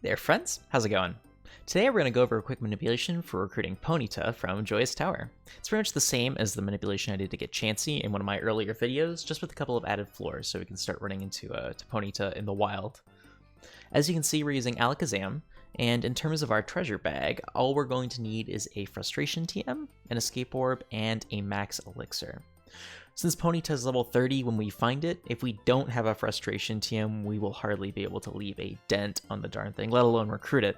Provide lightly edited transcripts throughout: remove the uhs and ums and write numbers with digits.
There friends, how's it going? Today we're going to go over a quick manipulation for recruiting Ponyta from Joyous Tower. It's pretty much the same as the manipulation I did to get Chansey in one of my earlier videos, just with a couple of added floors so we can start running into to Ponyta in the wild. As you can see, we're using Alakazam, and in terms of our treasure bag, all we're going to need is a Frustration TM, an Escape Orb, and a Max Elixir. Since Ponyta is level 30 when we find it, if we don't have a Frustration TM, we will hardly be able to leave a dent on the darn thing, let alone recruit it.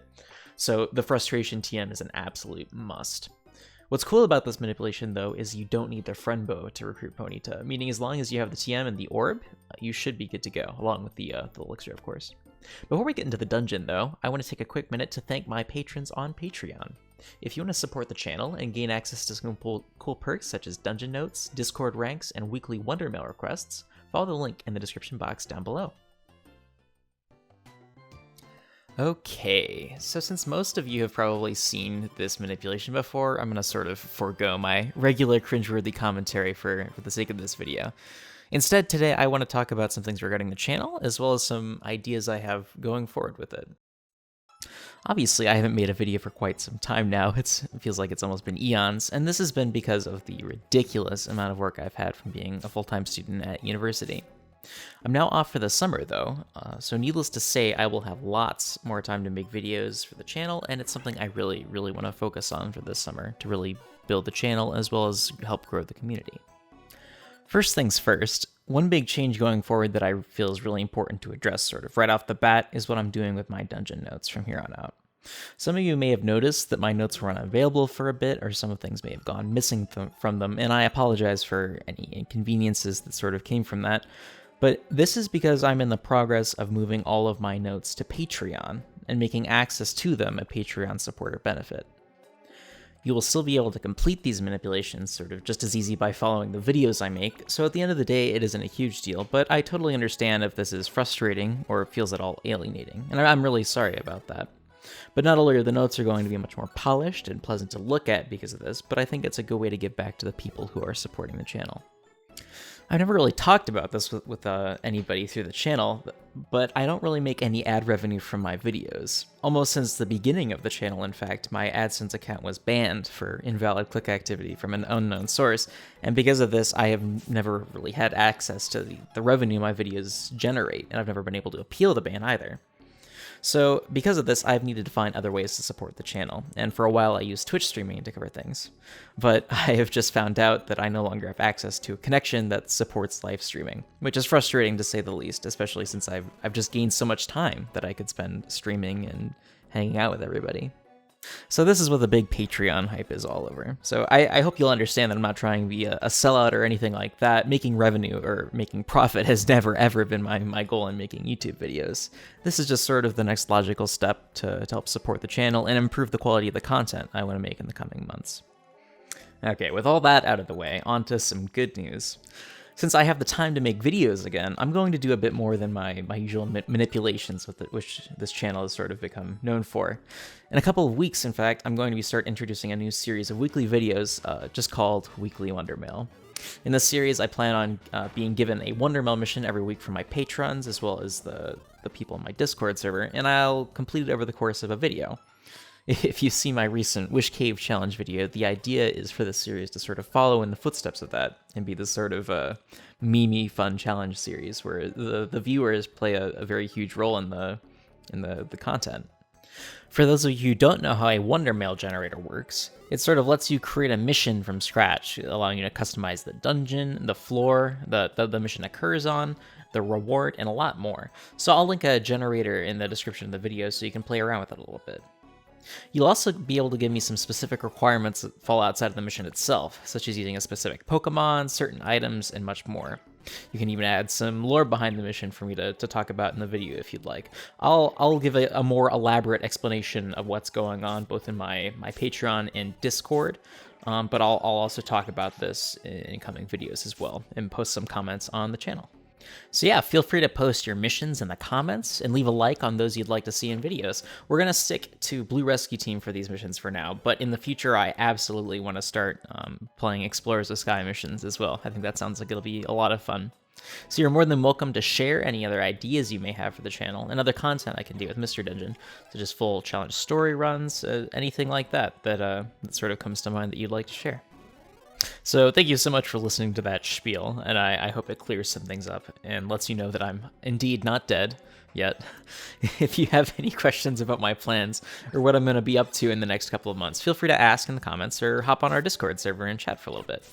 So the Frustration TM is an absolute must. What's cool about this manipulation, though, is you don't need the friend bow to recruit Ponyta, meaning as long as you have the TM and the orb, you should be good to go, along with the elixir, of course. Before we get into the dungeon, though, I want to take a quick minute to thank my patrons on Patreon. If you want to support the channel and gain access to some cool perks such as dungeon notes, Discord ranks, and weekly Wonder Mail requests, follow the link in the description box down below. Okay, so since most of you have probably seen this manipulation before, I'm going to sort of forego my regular cringeworthy commentary for the sake of this video. Instead, today I want to talk about some things regarding the channel, as well as some ideas I have going forward with it. Obviously, I haven't made a video for quite some time now. It feels like it's almost been eons, and this has been because of the ridiculous amount of work I've had from being a full-time student at university. I'm now off for the summer, though, so needless to say, I will have lots more time to make videos for the channel, and it's something I really want to focus on for this summer, to really build the channel as well as help grow the community. First things first, one big change going forward that I feel is really important to address sort of right off the bat is what I'm doing with my dungeon notes from here on out. Some of you may have noticed that my notes were unavailable for a bit, or some things may have gone missing from them, and I apologize for any inconveniences that sort of came from that. But this is because I'm in the progress of moving all of my notes to Patreon and making access to them a Patreon supporter benefit. You will still be able to complete these manipulations sort of just as easy by following the videos I make, so at the end of the day it isn't a huge deal, but I totally understand if this is frustrating or feels at all alienating, and I'm really sorry about that. But not only are the notes are going to be much more polished and pleasant to look at because of this, but I think it's a good way to give back to the people who are supporting the channel. I've never really talked about this with anybody through the channel, but I don't really make any ad revenue from my videos. Almost since the beginning of the channel, in fact, my AdSense account was banned for invalid click activity from an unknown source, and because of this, I have never really had access to the revenue my videos generate, and I've never been able to appeal the ban either. So, because of this, I've needed to find other ways to support the channel, and for a while I used Twitch streaming to cover things. But I have just found out that I no longer have access to a connection that supports live streaming, which is frustrating to say the least, especially since I've just gained so much time that I could spend streaming and hanging out with everybody. So this is what the big Patreon hype is all over. So I hope you'll understand that I'm not trying to be a sellout or anything like that. Making revenue or making profit has never ever been my goal in making YouTube videos. This is just sort of the next logical step to help support the channel and improve the quality of the content I want to make in the coming months. Okay, with all that out of the way, on to some good news. Since I have the time to make videos again, I'm going to do a bit more than my usual manipulations with which this channel has sort of become known for. In a couple of weeks, in fact, I'm going to start introducing a new series of weekly videos just called Weekly Wonder Mail. In this series, I plan on being given a Wonder Mail mission every week from my patrons, as well as the people in my Discord server, and I'll complete it over the course of a video. If you see my recent Wish Cave challenge video, the idea is for this series to sort of follow in the footsteps of that and be this sort of meme-y fun challenge series where the viewers play a very huge role in the content. For those of you who don't know how a Wonder Mail generator works, it sort of lets you create a mission from scratch, allowing you to customize the dungeon, the floor, the mission occurs on, the reward, and a lot more. So I'll link a generator in the description of the video so you can play around with it a little bit. You'll also be able to give me some specific requirements that fall outside of the mission itself, such as using a specific Pokemon, certain items, and much more. You can even add some lore behind the mission for me to talk about in the video if you'd like. I'll give a more elaborate explanation of what's going on both in my Patreon and Discord, but I'll also talk about this in coming videos as well and post some comments on the channel. So yeah, feel free to post your missions in the comments and leave a like on those you'd like to see in videos. We're going to stick to Blue Rescue Team for these missions for now, but in the future I absolutely want to start playing Explorers of Sky missions as well. I think that sounds like it'll be a lot of fun. So you're more than welcome to share any other ideas you may have for the channel and other content I can do with Mr. Dungeon, such as full challenge story runs, anything like that that sort of comes to mind that you'd like to share. So thank you so much for listening to that spiel, and I hope it clears some things up and lets you know that I'm indeed not dead yet. If you have any questions about my plans or what I'm going to be up to in the next couple of months, feel free to ask in the comments or hop on our Discord server and chat for a little bit.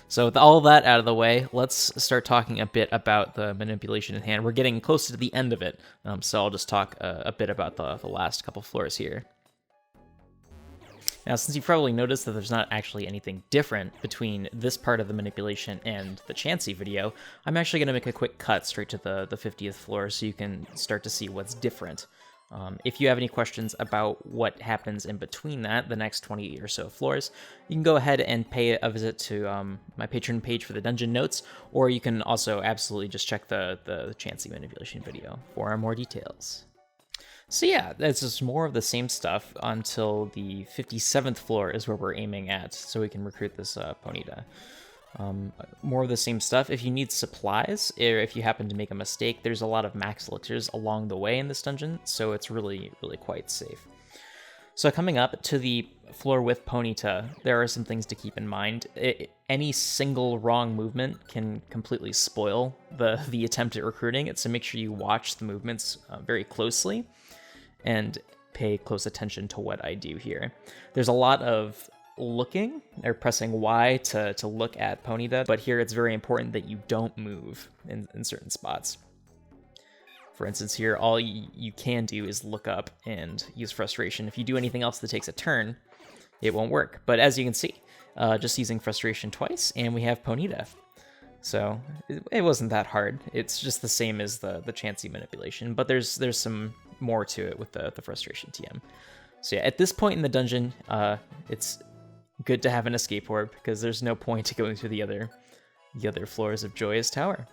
So with all that out of the way, let's start talking a bit about the manipulation in hand. We're getting closer to the end of it, so I'll just talk a bit about the last couple floors here. Now, since you've probably noticed that there's not actually anything different between this part of the manipulation and the Chansey video, I'm actually going to make a quick cut straight to the 50th floor so you can start to see what's different. If you have any questions about what happens in between that, the next 20 or so floors, you can go ahead and pay a visit to my Patreon page for the dungeon notes, or you can also absolutely just check the Chansey manipulation video for more details. So yeah, that's just more of the same stuff until the 57th floor is where we're aiming at, so we can recruit this Ponyta. More of the same stuff. If you need supplies, or if you happen to make a mistake, there's a lot of max elixirs along the way in this dungeon, so it's really quite safe. So coming up to the floor with Ponyta, there are some things to keep in mind. Any single wrong movement can completely spoil the attempt at recruiting it, so make sure you watch the movements very closely and pay close attention to what I do here. There's a lot of looking or pressing Y to look at Ponyta, but here it's very important that you don't move in certain spots. For instance, here all you can do is look up and use frustration. If you do anything else that takes a turn, it won't work. But as you can see, just using frustration twice, and we have Ponyta. So it wasn't that hard. It's just the same as the Chansey manipulation, but there's some more to it with the frustration TM. So yeah, at this point in the dungeon, it's good to have an escape orb because there's no point to going through the other floors of Joyous Tower.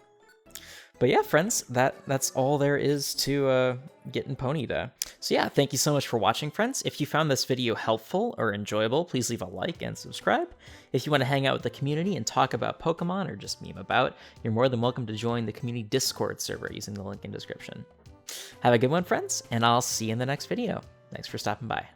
But yeah, friends, that's all there is to getting Ponyta. So yeah, thank you so much for watching, friends. If you found this video helpful or enjoyable, please leave a like and subscribe. If you want to hang out with the community and talk about Pokemon or just meme about, you're more than welcome to join the community Discord server using the link in description. Have a good one, friends, and I'll see you in the next video. Thanks for stopping by.